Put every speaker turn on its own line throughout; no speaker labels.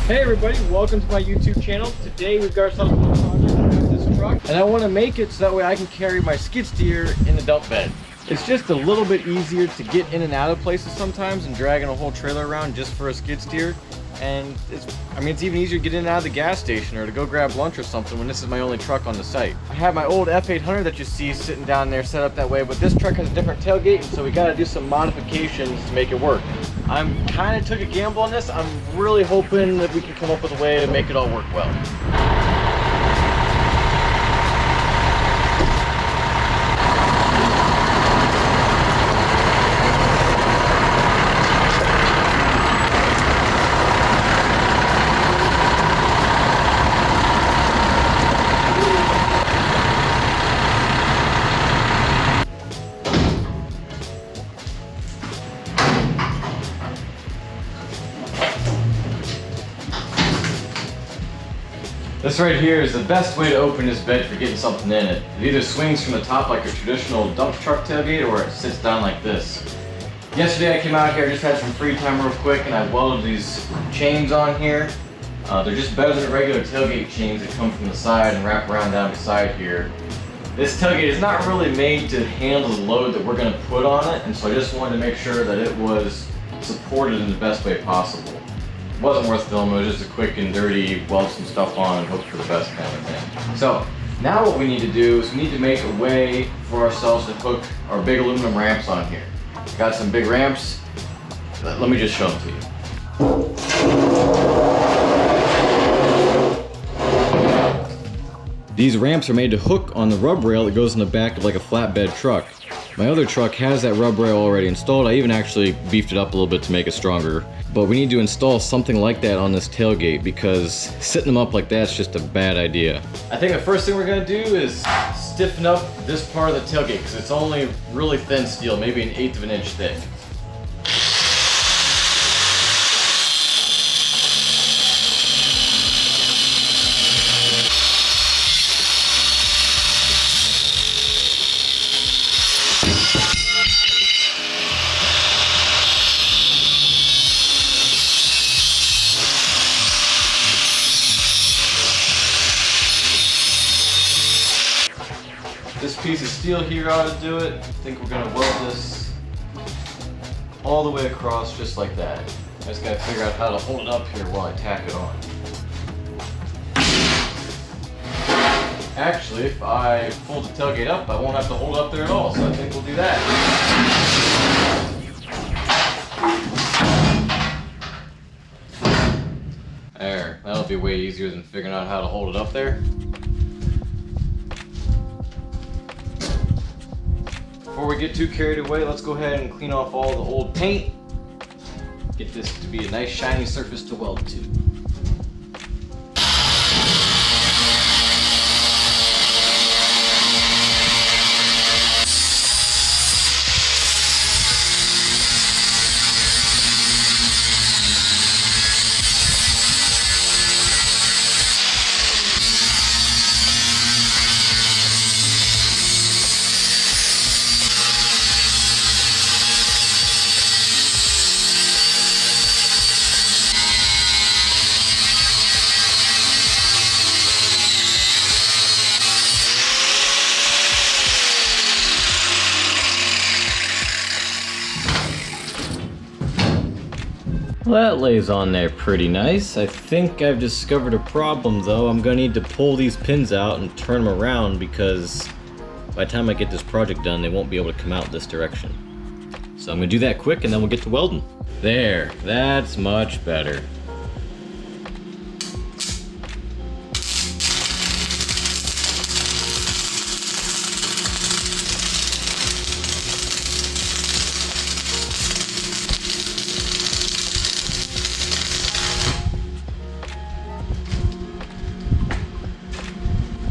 Hey everybody, welcome to my YouTube channel. Today we've got ourselves a little project with this truck, and I want to make it so that way I can carry my skid steer in the dump bed. It's just a little bit easier to get in and out of places sometimes than dragging a whole trailer around just for a skid steer. And it's even easier to get in and out of the gas station or to go grab lunch or something when this is my only truck on the site. I have my old F800 that you see sitting down there set up that way, but this truck has a different tailgate, and so we got to do some modifications to make it work. I'm kind of took a gamble on this. I'm really hoping that we can come up with a way to make it all work well. This right here is the best way to open this bed for getting something in it. It either swings from the top like a traditional dump truck tailgate, or it sits down like this. Yesterday I came out here, I just had some free time real quick, and I welded these chains on here. They're just better than the regular tailgate chains that come from the side and wrap around down beside here. This tailgate is not really made to handle the load that we're going to put on it, and so I just wanted to make sure that it was supported in the best way possible. It wasn't worth filming, it was just a quick and dirty weld some stuff on and hope for the best kind of thing. So now what we need to do is we need to make a way for ourselves to hook our big aluminum ramps on here. Got some big ramps, let me just show them to you. These ramps are made to hook on the rub rail that goes in the back of like a flatbed truck. My other truck has that rub rail already installed. I even actually beefed it up a little bit to make it stronger. But we need to install something like that on this tailgate because sitting them up like that is just a bad idea. I think the first thing we're gonna do is stiffen up this part of the tailgate because it's only really thin steel, maybe 1/8 of an inch thick. This piece of steel here ought to do it. I think we're gonna weld this all the way across just like that. I just gotta figure out how to hold it up here while I tack it on. Actually, if I fold the tailgate up, I won't have to hold it up there at all, so I think we'll do that. There, that'll be way easier than figuring out how to hold it up there. Before we get too carried away, let's go ahead and clean off all the old paint. Get this to be a nice shiny surface to weld to. Well, that lays on there pretty nice. I think I've discovered a problem though. I'm gonna need to pull these pins out and turn them around because by the time I get this project done, they won't be able to come out this direction. So I'm gonna do that quick and then we'll get to welding. There, that's much better.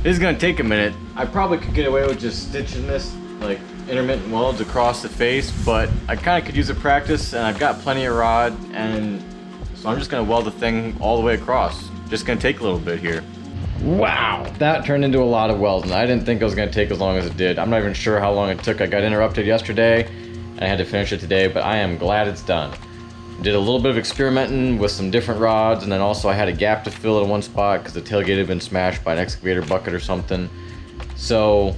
This is gonna take a minute. I probably could get away with just stitching this like intermittent welds across the face, but I kind of could use a practice and I've got plenty of rod, and so I'm just gonna weld the thing all the way across. Just gonna take a little bit here. Wow, that turned into a lot of welding. I didn't think it was gonna take as long as it did. I'm not even sure how long it took. I got interrupted yesterday and I had to finish it today, but I am glad it's done. Did a little bit of experimenting with some different rods, and then also I had a gap to fill in one spot because the tailgate had been smashed by an excavator bucket or something. So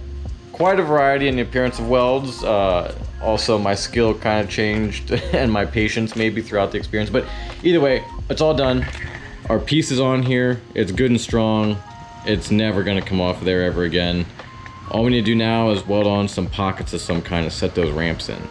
quite a variety in the appearance of welds. Also my skill kind of changed and my patience maybe throughout the experience, but either way, it's all done. Our piece is on here, it's good and strong. It's never gonna come off of there ever again. All we need to do now is weld on some pockets of some kind to set those ramps in.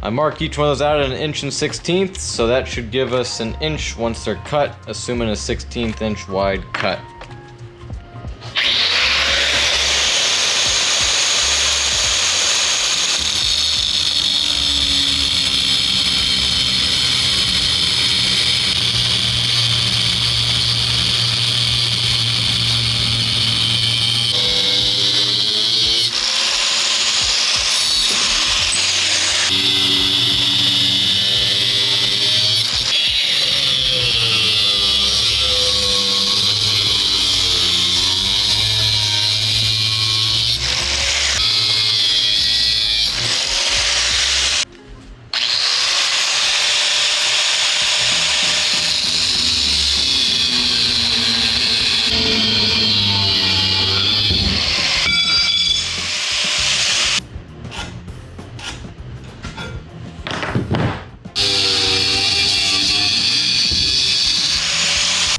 I mark each one of those out at 1 1/16 inch, so that should give us 1 inch once they're cut, assuming a 1/16 inch wide cut.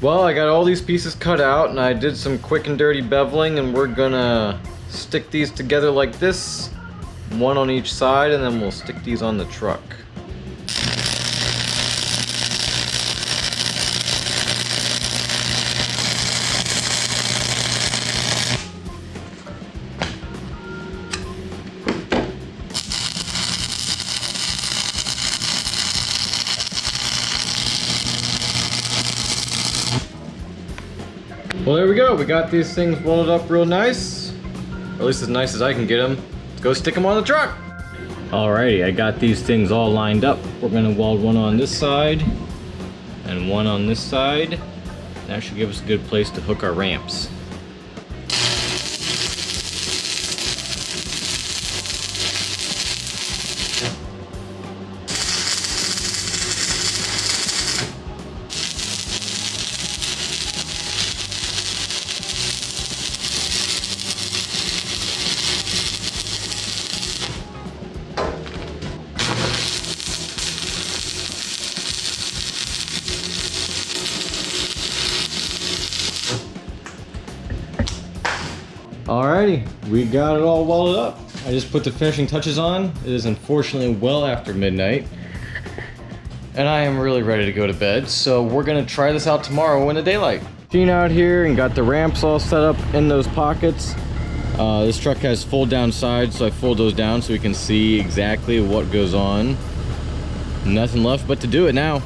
Well, I got all these pieces cut out and I did some quick and dirty beveling, and we're gonna stick these together like this, one on each side, and then we'll stick these on the truck. Well, there we go. We got these things welded up real nice. Or at least as nice as I can get them. Let's go stick them on the truck. Alrighty, I got these things all lined up. We're gonna weld one on this side and one on this side. That should give us a good place to hook our ramps. Alrighty, we got it all welded up. I just put the finishing touches on. It is unfortunately well after midnight, and I am really ready to go to bed, so we're gonna try this out tomorrow in the daylight. Machine out here and got the ramps all set up in those pockets. This truck has fold down sides, so I fold those down so we can see exactly what goes on. Nothing left but to do it now.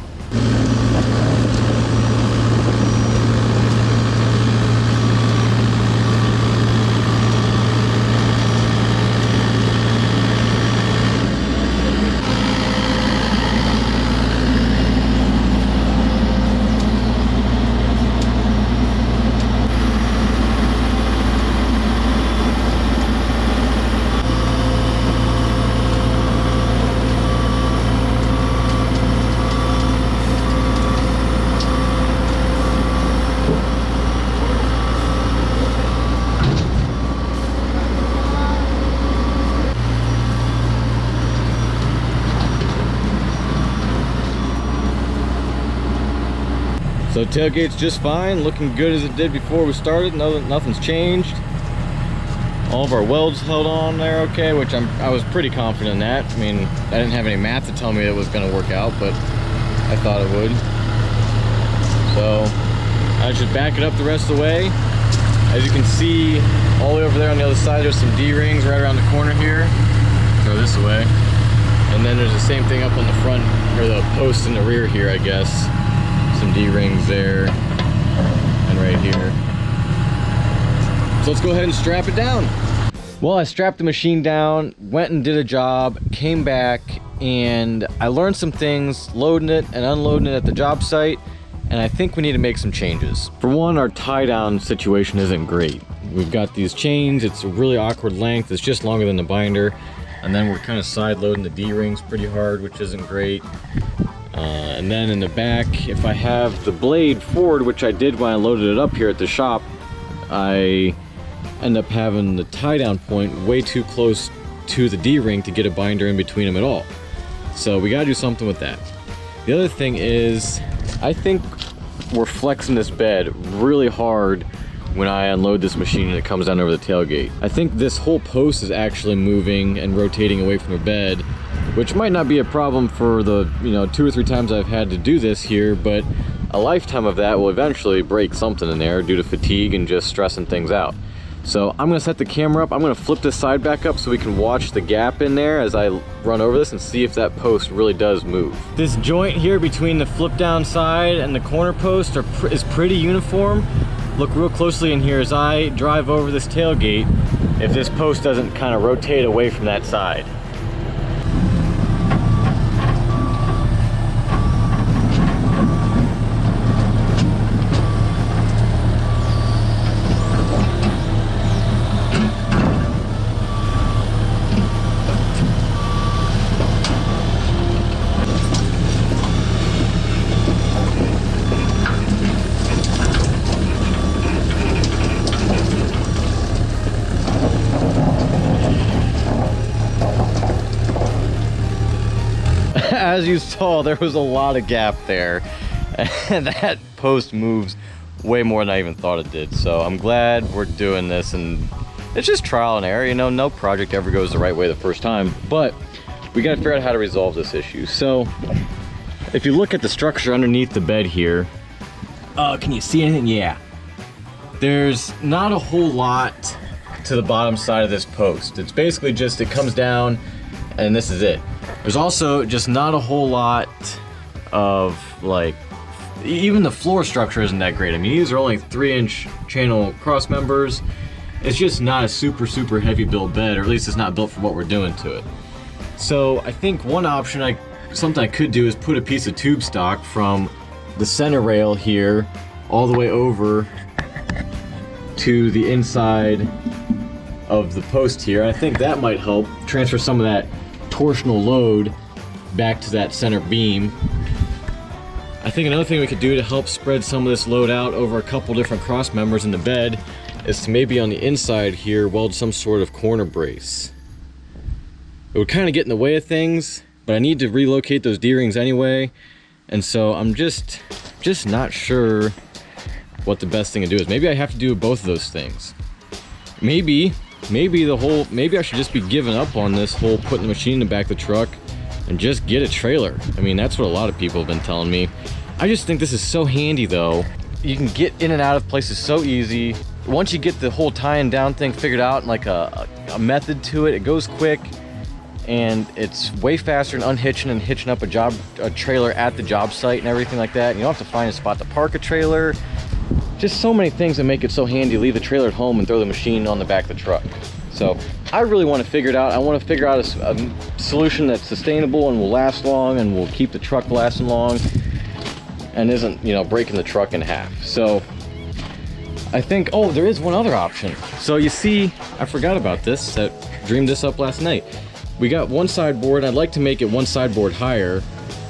So tailgate's just fine, looking good as it did before we started. Nothing's changed. All of our welds held on there okay, which I was pretty confident in that. I mean, I didn't have any math to tell me it was going to work out, but I thought it would. So I should back it up the rest of the way. As you can see, all the way over there on the other side, there's some D-rings right around the corner here. Throw this away. And then there's the same thing up on the front, or the post in the rear here, I guess. Some D-rings there and right here. So let's go ahead and strap it down. Well, I strapped the machine down, went and did a job, came back, and I learned some things loading it and unloading it at the job site, and I think we need to make some changes. For one, our tie down situation isn't great. We've got these chains, it's a really awkward length, it's just longer than the binder, and then we're kind of side loading the D-rings pretty hard, which isn't great. And then in the back, if I have the blade forward, which I did when I loaded it up here at the shop, I end up having the tie down point way too close to the D-ring to get a binder in between them at all. So we gotta do something with that. The other thing is, I think we're flexing this bed really hard when I unload this machine and it comes down over the tailgate. I think this whole post is actually moving and rotating away from the bed, which might not be a problem for the 2 or 3 times I've had to do this here, but a lifetime of that will eventually break something in there due to fatigue and just stressing things out. So I'm gonna set the camera up, I'm gonna flip this side back up so we can watch the gap in there as I run over this and see if that post really does move. This joint here between the flip down side and the corner post is pretty uniform. Look real closely in here as I drive over this tailgate if this post doesn't kind of rotate away from that side. As you saw, there was a lot of gap there, and that post moves way more than I even thought it did. So I'm glad we're doing this, and it's just trial and error. No project ever goes the right way the first time, but we gotta figure out how to resolve this issue. So if you look at the structure underneath the bed here, can you see anything? Yeah, there's not a whole lot to the bottom side of this post. It's basically just, it comes down and this is it. There's also just not a whole lot of, like, even the floor structure isn't that great. I mean, these are only 3-inch channel cross members. It's just not a super heavy built bed, or at least it's not built for what we're doing to it. So I think one option, something I could do is put a piece of tube stock from the center rail here all the way over to the inside of the post here. I think that might help transfer some of that torsional load back to that center beam. I think another thing we could do to help spread some of this load out over a couple different cross members in the bed is to maybe on the inside here weld some sort of corner brace. It would kind of get in the way of things, but I need to relocate those D-rings anyway, and so I'm just not sure what the best thing to do is. Maybe I have to do both of those things. Maybe I should just be giving up on this whole putting the machine in the back of the truck and just get a trailer. I mean, that's what a lot of people have been telling me. I just think this is so handy though. You can get in and out of places so easy. Once you get the whole tying down thing figured out and like a method to it, it goes quick and it's way faster than unhitching and hitching up a trailer at the job site and everything like that. And you don't have to find a spot to park a trailer. Just so many things that make it so handy to leave the trailer at home and throw the machine on the back of the truck. So I really want to figure it out. I want to figure out a solution that's sustainable and will last long and will keep the truck lasting long and isn't, breaking the truck in half. So I think, oh, there is one other option. So you see, I forgot about this, I dreamed this up last night. We got one sideboard, I'd like to make it one sideboard higher.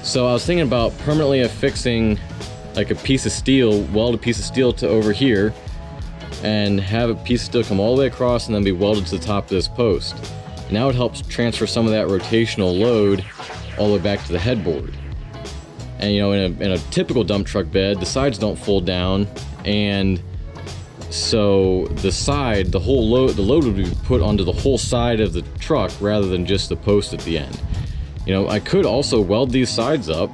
So I was thinking about permanently affixing like a piece of steel, weld a piece of steel to over here and have a piece of steel come all the way across and then be welded to the top of this post. And now it helps transfer some of that rotational load all the way back to the headboard. And in a typical dump truck bed, the sides don't fold down, and so the load would be put onto the whole side of the truck rather than just the post at the end. I could also weld these sides up.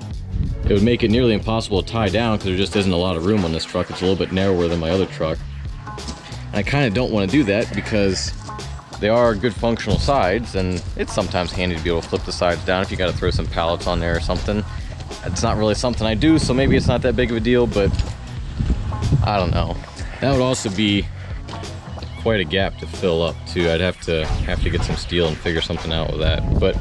It would make it nearly impossible to tie down because there just isn't a lot of room on this truck. It's a little bit narrower than my other truck. And I kind of don't want to do that because they are good functional sides, and it's sometimes handy to be able to flip the sides down if you got to throw some pallets on there or something. It's not really something I do, so maybe it's not that big of a deal, but I don't know. That would also be quite a gap to fill up too. I'd have to get some steel and figure something out with that. But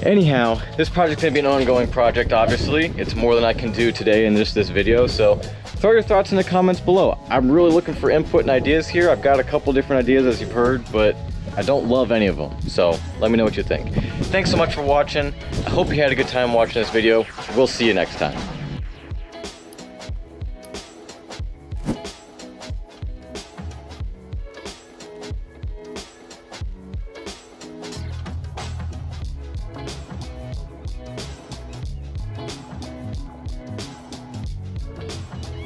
Anyhow, this project's gonna be an ongoing project, obviously. It's more than I can do today in just this video, so throw your thoughts in the comments below. I'm really looking for input and ideas here. I've got a couple different ideas, as you've heard, but I don't love any of them, so let me know what you think. Thanks so much for watching. I hope you had a good time watching this video. We'll see you next time.